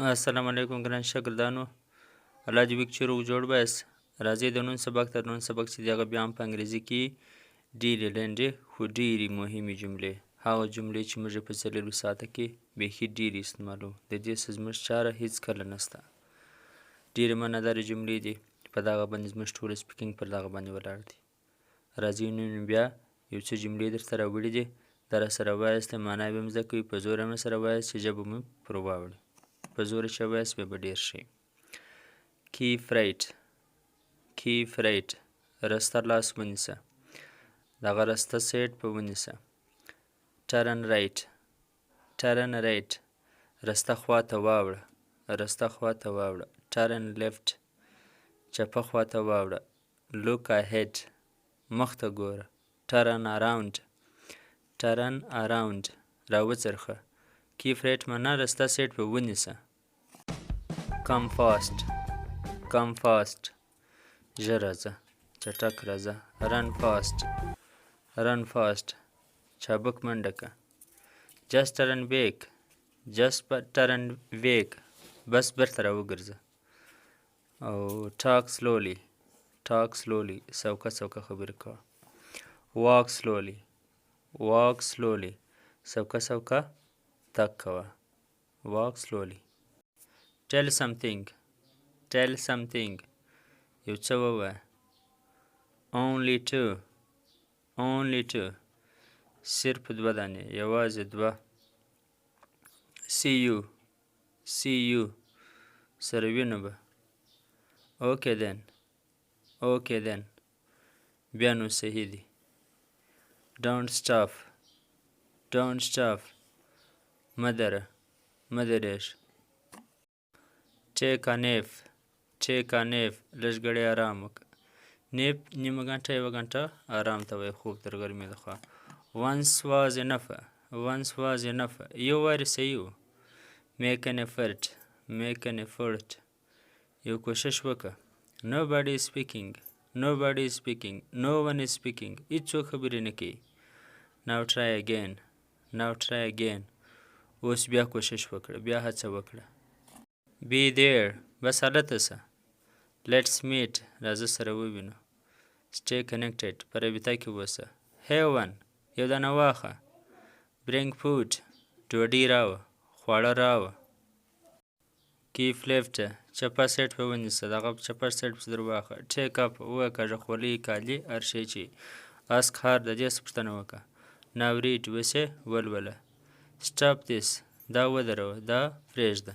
السلام علیکم ګران شاګردانو. الله دې وکړي چې روغ جوړ بایاست. راځئ د نن سبق ته. نن سبق چې دی هغه بیا هم په انګریزي کې ډېرې لنډې خو ډېرې مهمې جملې، هغه جملې چې موږ یې په څلورویشت ساعته کې بیخي ډېرې استعمالوو. د دې څه زموږ چاره هېڅکله نشته. ډېرې معنادارې جملې دي، په دغه باندې زموږ ټول سپیکینګ پر دغه باندې ولاړ دی. راځئ نن بیا یو څه جملې درته راوړي دي، دا راسره وایاست، معنا یې به هم زده کوئ، په زوره مې سره وایاست چې ژبه مو پر واوړي. په زوره چې وایاست بیا به ډېر ښه. کیف رایټ، کیف رایټ، رسته لاس ونیسه، دغه رسته سایډ په ونیسه. ټرن رایټ، ټرن رایټ، رسته خوا ته واوړه، رسته خوا ته واوړه. ټرن لیفټ، چپه خوا ته واوړه. لوک اهیډ، مخ ته ګوره. ټرن اراوند، ټرن اراوند، راوڅرخه. کیف رایټ معنا رسته سایډ په ونیسه. کم فاسټ، کم فاسټ، ژر راځه، چټک راځه. رن فاسټ، رن فاسټ، چابک منډه که. جست ټرن بیک، جست ټرن بیک، بس بیرته راوګرځه. او ټاک سلولی، ټاک سلولی، سوکه سوکه خبرې کوه. واک سلولی، واک سلولی، سوکه سوکه تګ کوه. واک سلولی. tell something، tell something، یو څه ووایه. only two، only two، صرف دوه دانې، یوازې دوه. see you، see you، سره وینو به. okay then، okay then، بیا نو صحیح دی. don't stop، don't stop، مه دره، مه درېږه. take a nap، take a nap، لږ ګړی ارام وکړه. نیپ نیمه ګنټه یوه ګنټه ارام ته وایي، خوب تر غرمې لخوا. once was enough، once was enough، یو وارې صحیح و. make an effort، make an effort، یو کوشش وکړه. nobody is speaking، nobody is speaking، no one is speaking، هېڅوک خبرې نه کوي. now try again، now try again، اوس بیا کوشش وکړه، بیا هڅه وکړه. be there، بس هلته شه. let's meet، راځه سره ووینو. stay connected، په رابطه کې اوسه. have one، یو دانه واخه. bring food، ډوډۍ راوه، خواړه راوه. keep left، چپه سایډ په ونیسه، دغه چپه سایډ پسې در واخه. take up، وکاږه خولۍ، کالي، هر شی چې. ask hard، د دې څه پوښتنه وکړه. now read، اوس یې ولوله. stop this، دا ودروه، دا پرېږده.